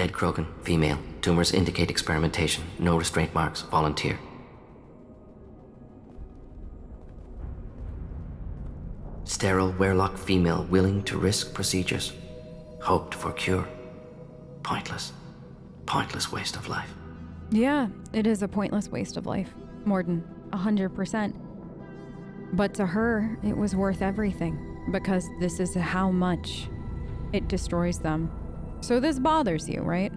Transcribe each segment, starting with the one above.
Dead Krogan, female. Tumors indicate experimentation. No restraint marks. Volunteer. Sterile Warlock female willing to risk procedures. Hoped for cure. Pointless. Pointless waste of life. Yeah, it is a pointless waste of life. Morden, 100%. But to her, it was worth everything, because this is how much it destroys them. So this bothers you, right?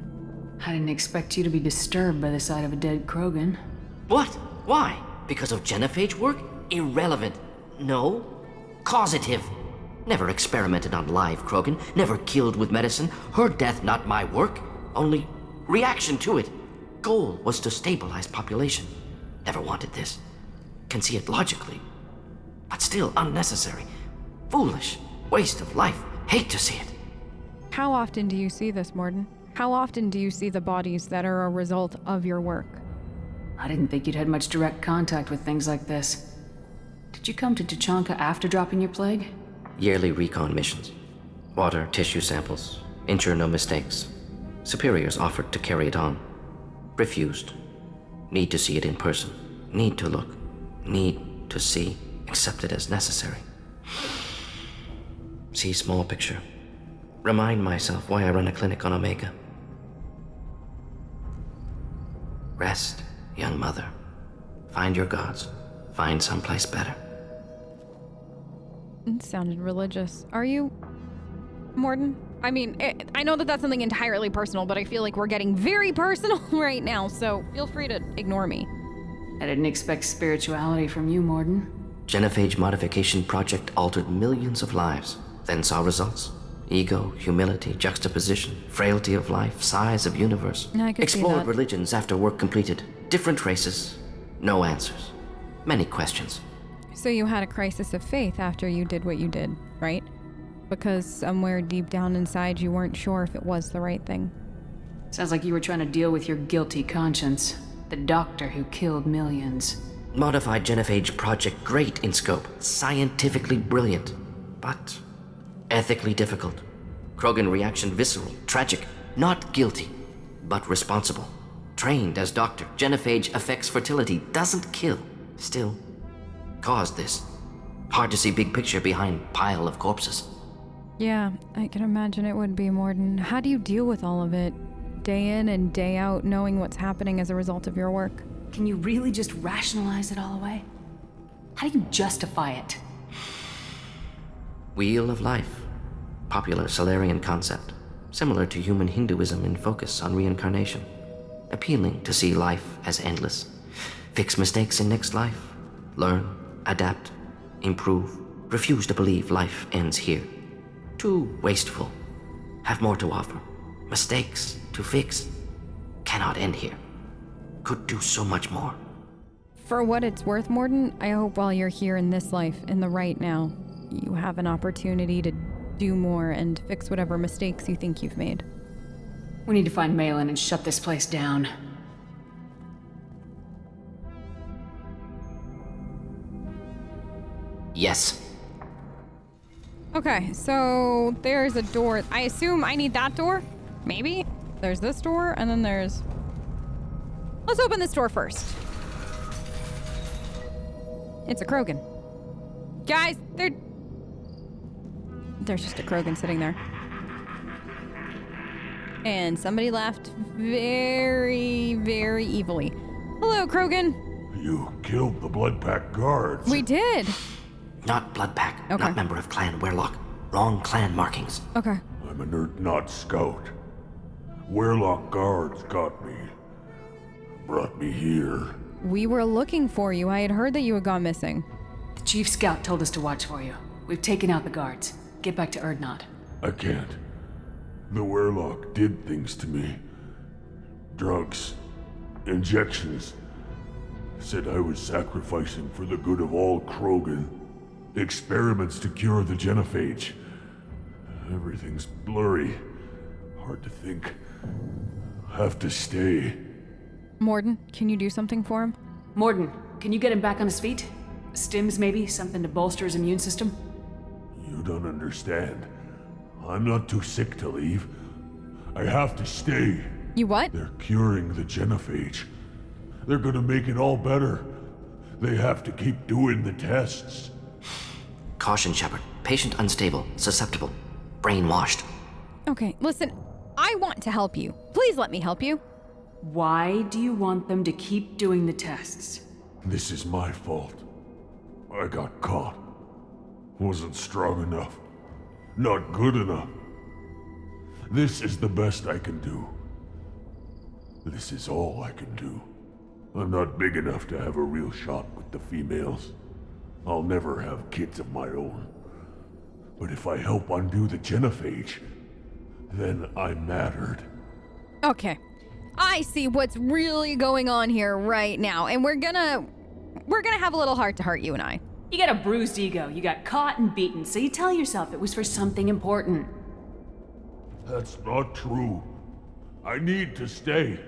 I didn't expect you to be disturbed by the sight of a dead Krogan. What? Why? Because of genophage work? Irrelevant. No. Causative. Never experimented on live Krogan, never killed with medicine. Her death, not my work. Only reaction to it. Goal was to stabilize population. Never wanted this. Can see it logically. But still unnecessary. Foolish. Waste of life. Hate to see it. How often do you see this, Morden? How often do you see the bodies that are a result of your work? I didn't think you'd had much direct contact with things like this. Did you come to Tuchanka after dropping your plague? Yearly recon missions. Water, tissue samples. Ensure no mistakes. Superiors offered to carry it on. Refused. Need to see it in person. Need to look. Need to see. Accept it as necessary. See small picture. Remind myself why I run a clinic on Omega. Rest, young mother. Find your gods. Find someplace better. It sounded religious. Are you, Morden? I mean, I know that that's something entirely personal, but I feel like we're getting very personal right now, so feel free to ignore me. I didn't expect spirituality from you, Morden. Genophage modification project altered millions of lives, then saw results. Ego, humility, juxtaposition, frailty of life, size of universe. I could see Explored that. religions after work completed. Different races. No answers. Many questions. So you had a crisis of faith after you did what you did, right? Because somewhere deep down inside you weren't sure if it was the right thing. Sounds like you were trying to deal with your guilty conscience. The doctor who killed millions. Modified genophage project great in scope. Scientifically brilliant. But ethically difficult. Krogan reaction visceral, tragic. Not guilty, but responsible. Trained as doctor. Genophage affects fertility, doesn't kill. Still, caused this. Hard to see big picture behind pile of corpses. Yeah, I can imagine it would be, Morden. How do you deal with all of it? Day in and day out, knowing what's happening as a result of your work? Can you really just rationalize it all away? How do you justify it? Wheel of life. Popular Solarian concept. Similar to human Hinduism in focus on reincarnation. Appealing to see life as endless. Fix mistakes in next life. Learn, adapt, improve. Refuse to believe life ends here. Too wasteful. Have more to offer. Mistakes to fix. Cannot end here. Could do so much more. For what it's worth, Morden, I hope while you're here in this life, in the right now, you have an opportunity to do more and fix whatever mistakes you think you've made. We need to find Maelon and shut this place down. Yes. Okay, so there's a door. I assume I need that door? Maybe? There's this door, and then there's... Let's open this door first. It's a Krogan. Guys, there's just a Krogan sitting there. And somebody left very, very evilly. Hello, Krogan. You killed the Blood Pack guards. We did. Not Blood Pack. Okay. Not member of Clan Warlock. Wrong clan markings. Okay. I'm a nerd not scout. Warlock guards got me. Brought me here. We were looking for you. I had heard that you had gone missing. The chief scout told us to watch for you. We've taken out the guards. Get back to Erdnot. I can't. The Warlock did things to me. Drugs. Injections. Said I was sacrificing for the good of all Krogan. Experiments to cure the genophage. Everything's blurry. Hard to think. Have to stay. Morden, can you do something for him? Morden, can you get him back on his feet? Stims, maybe? Something to bolster his immune system? You don't understand. I'm not too sick to leave. I have to stay. You what? They're curing the genophage. They're gonna make it all better. They have to keep doing the tests. Caution, Shepard. Patient unstable, susceptible, brainwashed. Okay, listen, I want to help you. Please let me help you. Why do you want them to keep doing the tests? This is my fault. I got caught. Wasn't strong enough. Not good enough. This is the best I can do. This is all I can do. I'm not big enough to have a real shot with the females. I'll never have kids of my own. But if I help undo the genophage, then I mattered. Okay, I see what's really going on here right now, and we're gonna have a little heart-to-heart, you and I. You got a bruised ego. You got caught and beaten, so you tell yourself it was for something important. That's not true. I need to stay.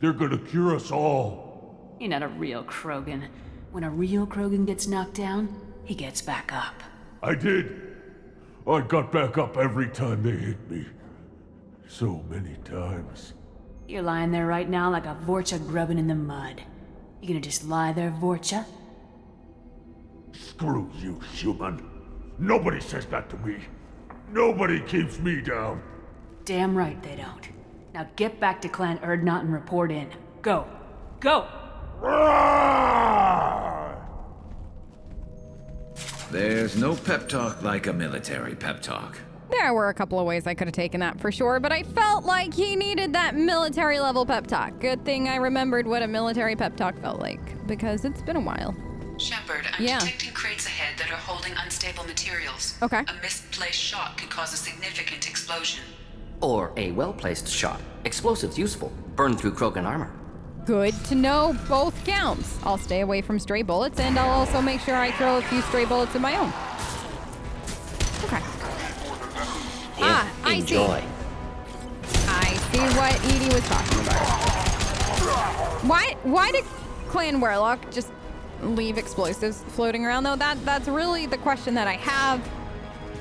They're gonna cure us all. You're not a real Krogan. When a real Krogan gets knocked down, he gets back up. I did. I got back up every time they hit me. So many times. You're lying there right now like a Vorcha grubbing in the mud. You gonna just lie there, Vorcha? Screw you, human. Nobody says that to me. Nobody keeps me down. Damn right they don't. Now get back to Clan Urdnot and report in. Go. Go! There's no pep talk like a military pep talk. There were a couple of ways I could have taken that for sure, but I felt like he needed that military level pep talk. Good thing I remembered what a military pep talk felt like, because it's been a while. Shepard, I'm detecting crates ahead that are holding unstable materials. Okay. A misplaced shot could cause a significant explosion. Or a well-placed shot. Explosives useful. Burn through Krogan armor. Good to know both counts. I'll stay away from stray bullets, and I'll also make sure I throw a few stray bullets of my own. Okay. Enjoy. I see what Edie was talking about. Why did Clan Warlock just leave explosives floating around though? That's really the question that I have.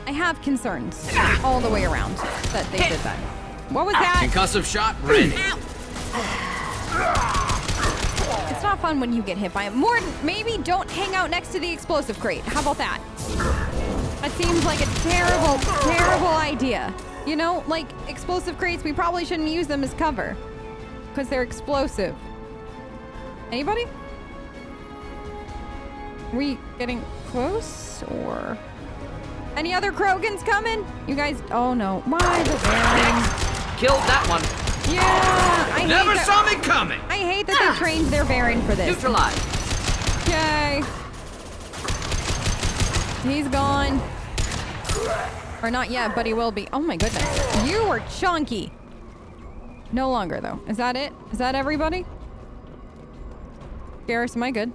I have concerns all the way around that they did that. What was that? Concussive shot ready. Ow. It's not fun when you get hit by it. Morden, maybe don't hang out next to the explosive crate. How about that? That seems like a terrible, terrible idea. You know, like explosive crates, we probably shouldn't use them as cover because they're explosive. Anybody? Are we getting close or any other Krogans coming? You guys, oh no. Why the Varren? Killed that one. Yeah, I Never hate saw me coming. I hate that they trained their Varren for this. Neutralized. Okay. He's gone. Or not yet, but he will be. Oh my goodness. You were chunky. No longer though. Is that it? Is that everybody? Garrus, am I good?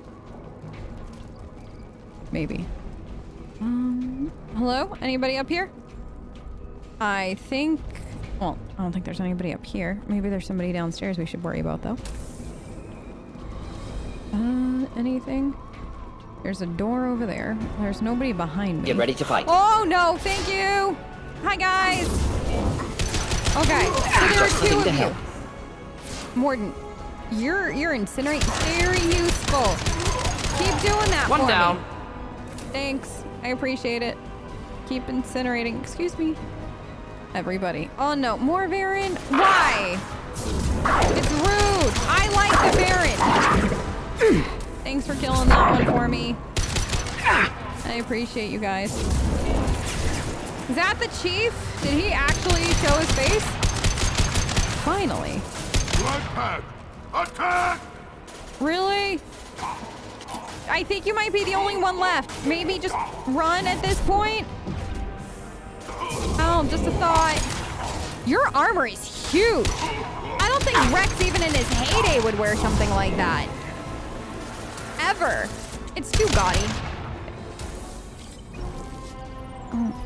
Maybe. Hello? Anybody up here? I think... Well, I don't think there's anybody up here. Maybe there's somebody downstairs we should worry about, though. Anything? There's a door over there. There's nobody behind me. Get ready to fight. Oh, no! Thank you! Hi, guys! Okay, so there are two of you. Morden, you're incinerating. Very useful. Keep doing that One for down. me. Thanks. I appreciate it. Keep incinerating. Excuse me. Everybody. Oh no, more Varren? Why? It's rude. I like the Varren. Thanks for killing that one for me. I appreciate you guys. Is that the chief? Did he actually show his face? Finally. Attack! Attack! Really? I think you might be the only one left. Maybe just run at this point? Oh, just a thought. Your armor is huge. I don't think Rex, even in his heyday, would wear something like that. Ever. It's too gaudy. Oh.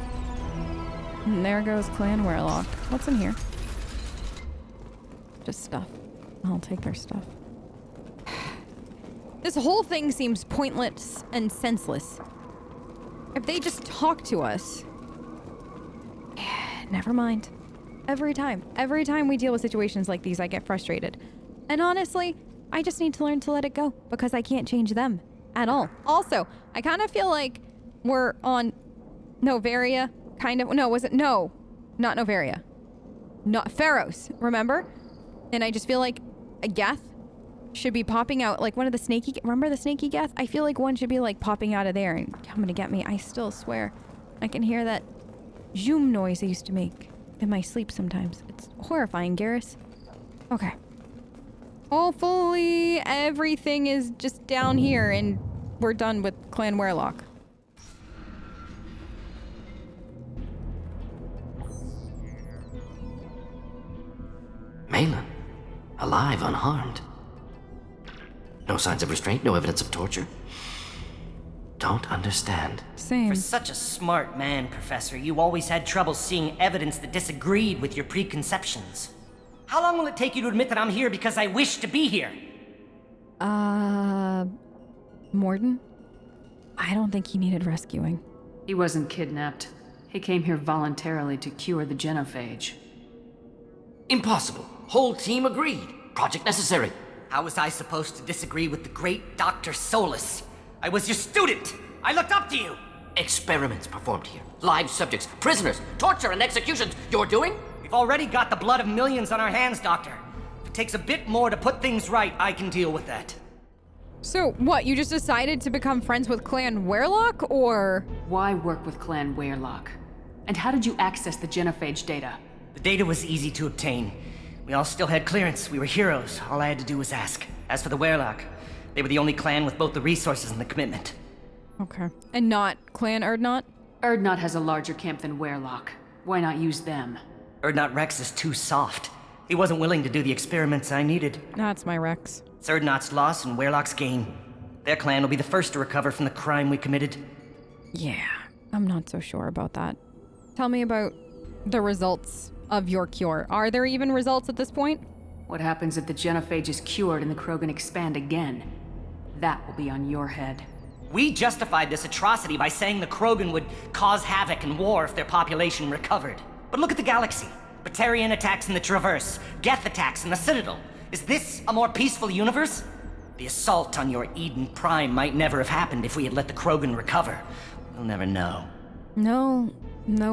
And there goes Clan Warlock. What's in here? Just stuff. I'll take their stuff. This whole thing seems pointless and senseless. If they just talk to us... Never mind. Every time. Every time we deal with situations like these, I get frustrated. And honestly, I just need to learn to let it go because I can't change them at all. Also, I kind of feel like we're on Novaria, kind of. No, was it? No, not Novaria. Not Pharos, remember? And I just feel like a Geth should be popping out, like one of the snaky, remember the snaky Geth? I feel like one should be like popping out of there and coming to get me. I still swear. I can hear that zoom noise I used to make in my sleep sometimes. It's horrifying, Garrus. Okay. Hopefully everything is just down here and we're done with Clan Warlock. Maelon, alive, unharmed. No signs of restraint, no evidence of torture. Don't understand. Same. For such a smart man, Professor, you always had trouble seeing evidence that disagreed with your preconceptions. How long will it take you to admit that I'm here because I wish to be here? Morden? I don't think he needed rescuing. He wasn't kidnapped. He came here voluntarily to cure the genophage. Impossible. Whole team agreed. Project necessary. How was I supposed to disagree with the great Dr. Solus? I was your student! I looked up to you! Experiments performed here. Live subjects, prisoners, torture and executions. You're doing? We've already got the blood of millions on our hands, Doctor. If it takes a bit more to put things right, I can deal with that. So, what, you just decided to become friends with Clan Warlock, or? Why work with Clan Warlock? And how did you access the genophage data? The data was easy to obtain. We all still had clearance. We were heroes. All I had to do was ask. As for the Warlock, they were the only clan with both the resources and the commitment. Okay. And not Clan Urdnot? Urdnot has a larger camp than Warlock. Why not use them? Urdnot Rex is too soft. He wasn't willing to do the experiments I needed. That's my Rex. It's Urdnot's loss and Warlock's gain. Their clan will be the first to recover from the crime we committed. Yeah, I'm not so sure about that. Tell me about the results of your cure. Are there even results at this point? What happens if the genophage is cured and the Krogan expand again? That will be on your head. We justified this atrocity by saying the Krogan would cause havoc and war if their population recovered. But look at the galaxy. Batarian attacks in the Traverse, Geth attacks in the Citadel. Is this a more peaceful universe? The assault on your Eden Prime might never have happened if we had let the Krogan recover. We'll never know. No,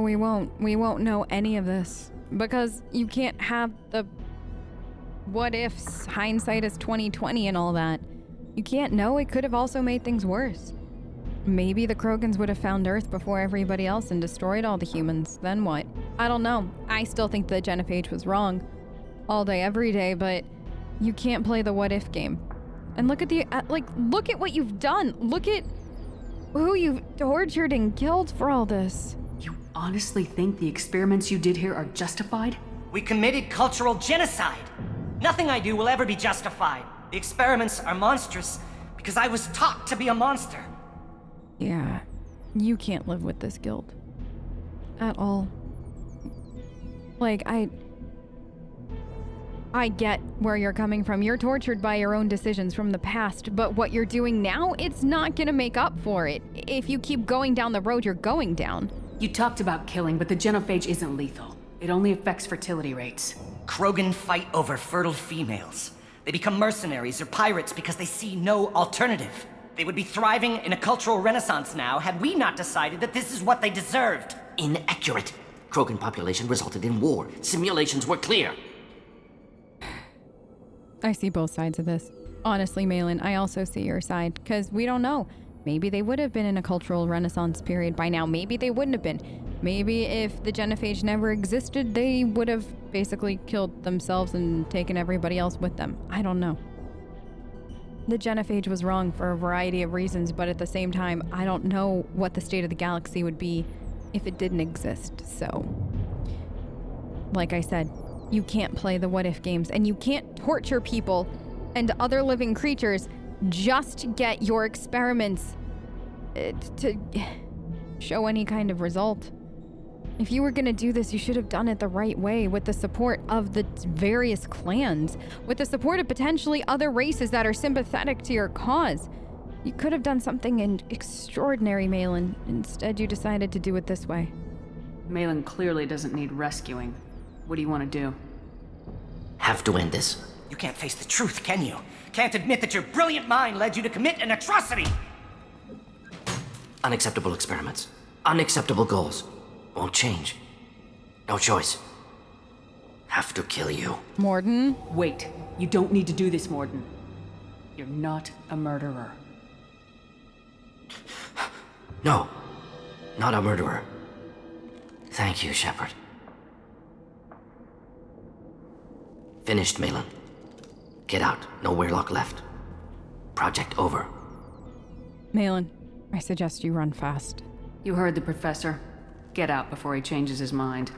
we won't. We won't know any of this. Because you can't have the what ifs, hindsight is 20/20 and all that. You can't know. It could have also made things worse. Maybe the Krogans would have found Earth before everybody else and destroyed all the humans. Then what? I don't know. I still think the genophage was wrong. All day, every day, but you can't play the what if game. And look at the, look at what you've done. Look at who you've tortured and killed for all this. You honestly think the experiments you did here are justified? We committed cultural genocide. Nothing I do will ever be justified. The experiments are monstrous because I was taught to be a monster. Yeah, you can't live with this guilt. At all. Like, I get where you're coming from. You're tortured by your own decisions from the past, but what you're doing now, it's not gonna make up for it. If you keep going down the road you're going down. You talked about killing, but the genophage isn't lethal. It only affects fertility rates. Krogan fight over fertile females. They become mercenaries or pirates because they see no alternative. They would be thriving in a cultural renaissance now had we not decided that this is what they deserved. Inaccurate. Krogan population resulted in war. Simulations were clear. I see both sides of this. Honestly, Maelon, I also see your side, because we don't know. Maybe they would have been in a cultural renaissance period by now. Maybe they wouldn't have been. Maybe if the genophage never existed, they would have basically killed themselves and taken everybody else with them. I don't know. The genophage was wrong for a variety of reasons, but at the same time, I don't know what the state of the galaxy would be if it didn't exist, so... Like I said, you can't play the what-if games, and you can't torture people and other living creatures just to get your experiments to show any kind of result. If you were gonna do this, you should have done it the right way, with the support of the various clans, with the support of potentially other races that are sympathetic to your cause. You could have done something extraordinary, Maelon. Instead, you decided to do it this way. Maelon clearly doesn't need rescuing. What do you want to do? Have to end this. You can't face the truth, can you? Can't admit that your brilliant mind led you to commit an atrocity! Unacceptable experiments. Unacceptable goals. Won't change. No choice. Have to kill you. Morden? Wait. You don't need to do this, Morden. You're not a murderer. No. Not a murderer. Thank you, Shepard. Finished, Maelon. Get out. No Warlock left. Project over. Maelon, I suggest you run fast. You heard the professor. Get out before he changes his mind.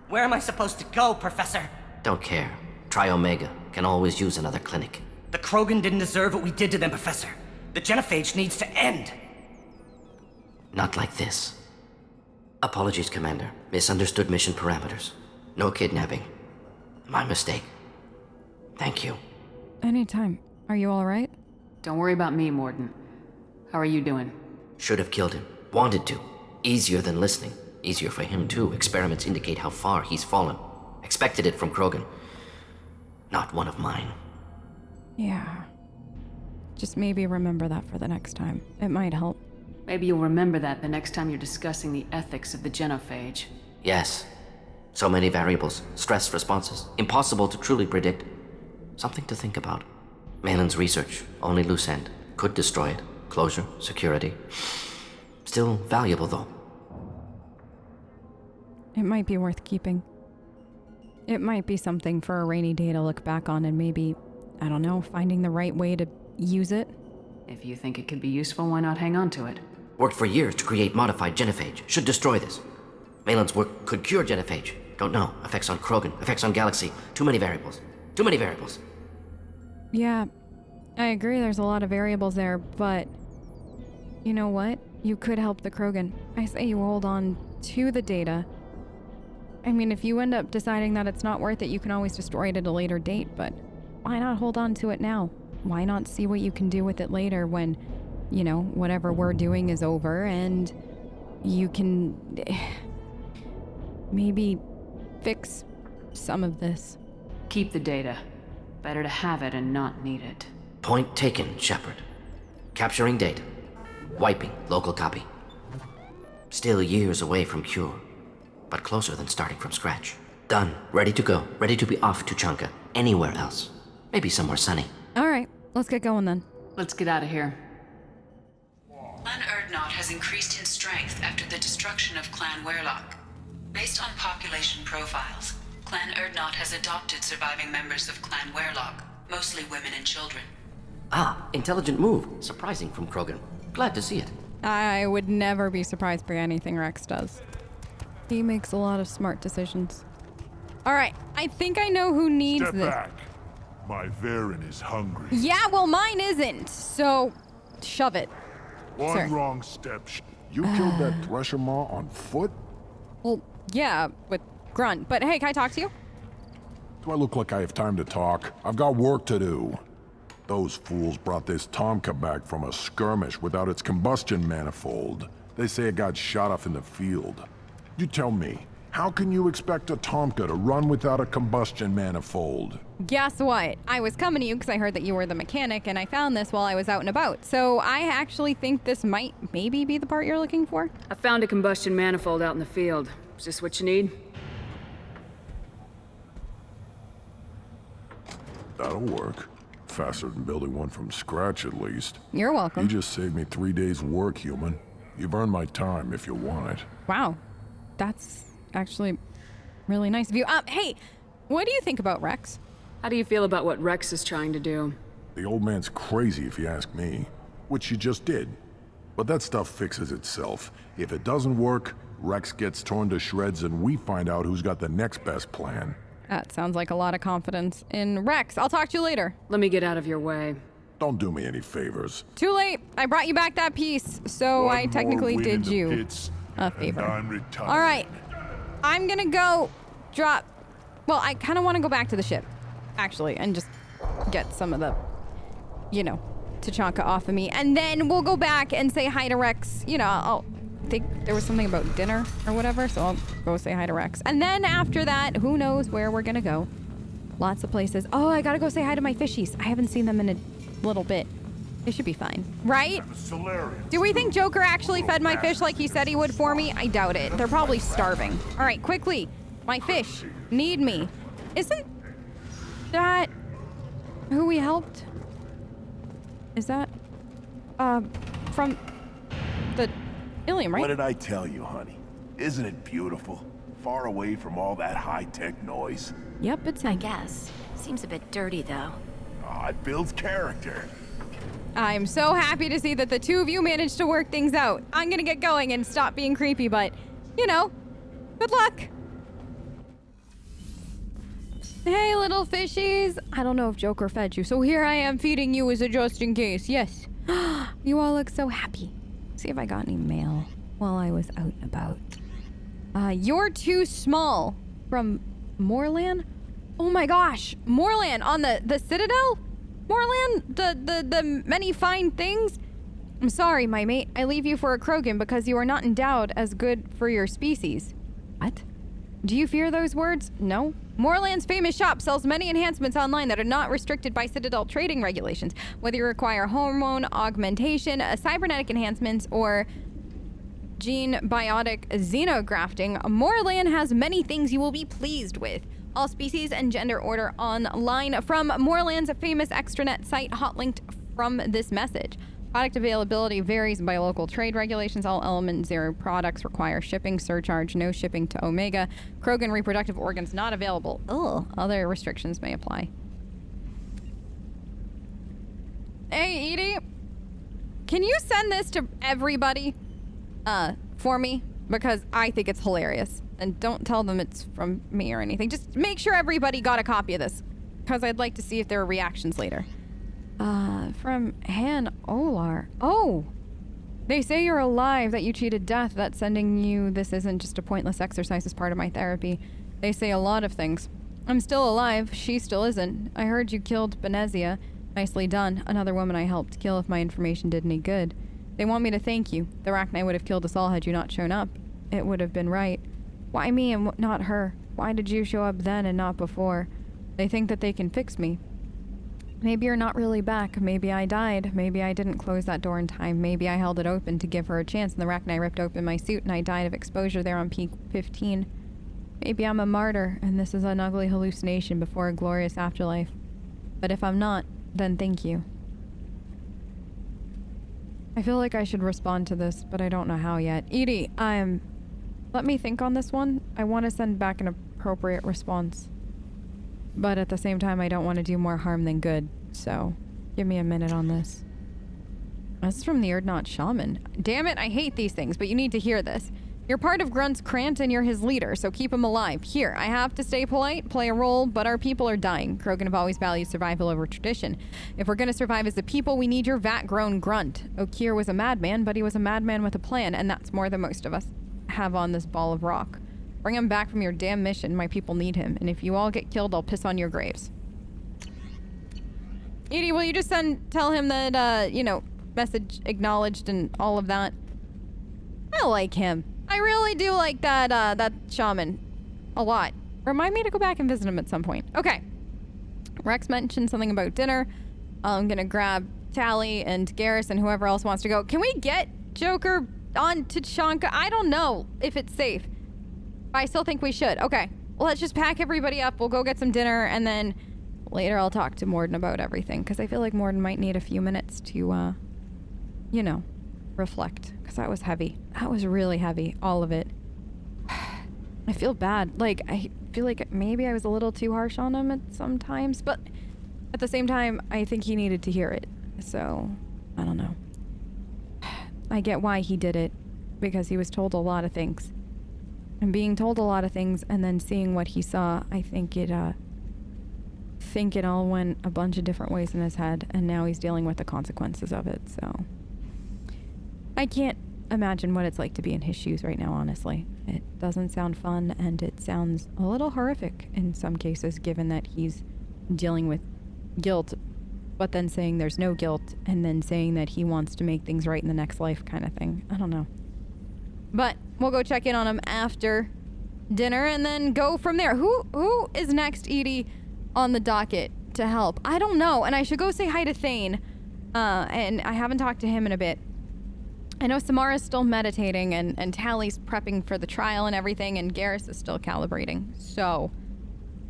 Where am I supposed to go, Professor? Don't care. Try Omega. Can always use another clinic. The Krogan didn't deserve what we did to them, Professor. The genophage needs to end. Not like this. Apologies, Commander. Misunderstood mission parameters. No kidnapping. My mistake. Thank you. Anytime. Are you alright? Don't worry about me, Morden. How are you doing? Should have killed him. Wanted to. Easier than listening. Easier for him, too. Experiments indicate how far he's fallen. Expected it from Krogan. Not one of mine. Yeah. Just maybe remember that for the next time. It might help. Maybe you'll remember that the next time you're discussing the ethics of the genophage. Yes. So many variables. Stress responses. Impossible to truly predict. Something to think about. Maelon's research. Only loose end. Could destroy it. Closure. Security. Still valuable, though. It might be worth keeping. It might be something for a rainy day to look back on and maybe, I don't know, finding the right way to use it. If you think it could be useful, why not hang on to it? Worked for years to create modified genophage. Should destroy this. Maelon's work could cure genophage. Don't know. Effects on Krogan. Effects on Galaxy. Too many variables. Too many variables. Yeah, I agree there's a lot of variables there, but you know what? You could help the Krogan. I say you hold on to the data. I mean, if you end up deciding that it's not worth it, you can always destroy it at a later date, but why not hold on to it now? Why not see what you can do with it later when, you know, whatever we're doing is over and you can maybe fix some of this. Keep the data. Better to have it and not need it. Point taken, Shepard. Capturing data. Wiping local copy. Still years away from cure, but closer than starting from scratch. Done. Ready to go. Ready to be off to Tuchanka. Anywhere else. Maybe somewhere sunny. Alright, let's get going then. Let's get out of here. Clan Urdnot has increased in strength after the destruction of Clan Warlock. Based on population profiles, Clan Urdnot has adopted surviving members of Clan Warlock, mostly women and children. Ah, intelligent move. Surprising from Krogan. Glad to see it. I would never be surprised by anything Rex does. He makes a lot of smart decisions. Alright, I think I know who needs Step this. back. My Varen is hungry. Yeah, well mine isn't, so shove it. One Sir. wrong step. You killed that Thresher Maw on foot? Well, yeah, with Grunt. But hey, can I talk to you? Do I look like I have time to talk? I've got work to do. Those fools brought this Tomka back from a skirmish without its combustion manifold. They say it got shot off in the field. You tell me, how can you expect a Tomka to run without a combustion manifold? Guess what? I was coming to you because I heard that you were the mechanic and I found this while I was out and about. So I actually think this might maybe be the part you're looking for. I found a combustion manifold out in the field. Is this what you need? That'll work. Faster than building one from scratch, at least. You're welcome. You just saved me 3 days' work, human. You've earned my time if you want it. Wow. That's actually really nice of you. Hey, what do you think about Rex? How do you feel about what Rex is trying to do? The old man's crazy if you ask me. Which you just did. But that stuff fixes itself. If it doesn't work, Rex gets torn to shreds and we find out who's got the next best plan. That sounds like a lot of confidence in Rex. I'll talk to you later. Let me get out of your way. Don't do me any favors. Too late. I brought you back that piece, so One I technically more win in did the you pits, a favor. and I'm retired. All right. I'm gonna go drop... Well, I kind of want to go back to the ship, actually, and just get some of the, you know, Tuchanka off of me. And then we'll go back and say hi to Rex. You know, I'll think there was something about dinner or whatever, so I'll go say hi to Rex. And then after that, who knows where we're gonna go. Lots of places. Oh, I gotta go say hi to my fishies. I haven't seen them in a little bit. They should be fine, right? Do we think Joker actually fed my fish like he said he would for me? I doubt it. They're probably starving. All right, quickly. My fish need me. Isn't that who we helped? Is that from the Ilium, right? What did I tell you, honey? Isn't it beautiful? Far away from all that high-tech noise. Yep, it's I guess. Seems a bit dirty, though. Oh, it builds character. I'm so happy to see that the two of you managed to work things out. I'm gonna get going and stop being creepy, but, you know, good luck. Hey, little fishies. I don't know if Joker fed you, so here I am feeding you as a just in case. Yes. You all look so happy. See if I got any mail while I was out and about. You're too small. From Moorland? Oh my gosh. Moorland on the Citadel? Moorland? The many fine things? I'm sorry, my mate. I leave you for a Krogan because you are not endowed as good for your species. What? Do you fear those words? No. Moorland's famous shop sells many enhancements online that are not restricted by Citadel trading regulations. Whether you require hormone augmentation, cybernetic enhancements, or gene biotic xenografting, Moorland has many things you will be pleased with. All species and gender order online from Moorland's famous extranet site, hot linked from this message. Product availability varies by local trade regulations. All Element Zero products require shipping surcharge. No shipping to Omega. Krogan reproductive organs not available. Ugh. Other restrictions may apply. Hey, Edie. Can you send this to everybody? For me? Because I think it's hilarious. And don't tell them it's from me or anything. Just make sure everybody got a copy of this. Because I'd like to see if there are reactions later. From Han Olar. Oh! They say you're alive, that you cheated death, that sending you this isn't just a pointless exercise as part of my therapy. They say a lot of things. I'm still alive, she still isn't. I heard you killed Benezia. Nicely done. Another woman I helped kill if my information did any good. They want me to thank you. The Arachni would have killed us all had you not shown up. It would have been right. Why me and not her? Why did you show up then and not before? They think that they can fix me. Maybe you're not really back. Maybe I died. Maybe I didn't close that door in time. Maybe I held it open to give her a chance and the Arachni ripped open my suit and I died of exposure there on peak 15. Maybe I'm a martyr and this is an ugly hallucination before a glorious afterlife. But if I'm not, then thank you. I feel like I should respond to this, but I don't know how yet. Edie, let me think on this one. I want to send back an appropriate response. But at the same time, I don't want to do more harm than good. So, give me a minute on this. This is from the Erdnot Shaman. Damn it, I hate these things, but you need to hear this. You're part of Grunt's Krant and you're his leader, so keep him alive. Here, I have to stay polite, play a role, but our people are dying. Krogan have always valued survival over tradition. If we're gonna survive as a people, we need your vat-grown grunt. Okier was a madman, but he was a madman with a plan, and that's more than most of us have on this ball of rock. Bring him back from your damn mission. My people need him, and if you all get killed, I'll piss on your graves. Edie, will you just tell him that, message acknowledged and all of that? I like him. I really do like that shaman a lot. Remind me to go back and visit him at some point. Okay. Rex mentioned something about dinner. I'm gonna grab Tally and Garrus and whoever else wants to go. Can we get Joker on to Tachanka? I don't know if it's safe. But I still think we should. Okay. Well, let's just pack everybody up. We'll go get some dinner and then later I'll talk to Morden about everything. Because I feel like Morden might need a few minutes to, reflect. Because that was heavy. That was really heavy. All of it. I feel bad. Like, I feel like maybe I was a little too harsh on him at some times. But at the same time, I think he needed to hear it. So, I don't know. I get why he did it. Because he was told a lot of things. And being told a lot of things and then seeing what he saw, I think it all went a bunch of different ways in his head, and now he's dealing with the consequences of it, so. I can't imagine what it's like to be in his shoes right now, honestly. It doesn't sound fun, and it sounds a little horrific in some cases, given that he's dealing with guilt, but then saying there's no guilt, and then saying that he wants to make things right in the next life kind of thing. I don't know. But we'll go check in on him after dinner and then go from there. Who is next, Edie, on the docket to help? I don't know, and I should go say hi to Thane. And I haven't talked to him in a bit. I know Samara's still meditating, and Tally's prepping for the trial and everything, and Garrus is still calibrating. So,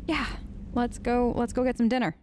yeah, let's go get some dinner.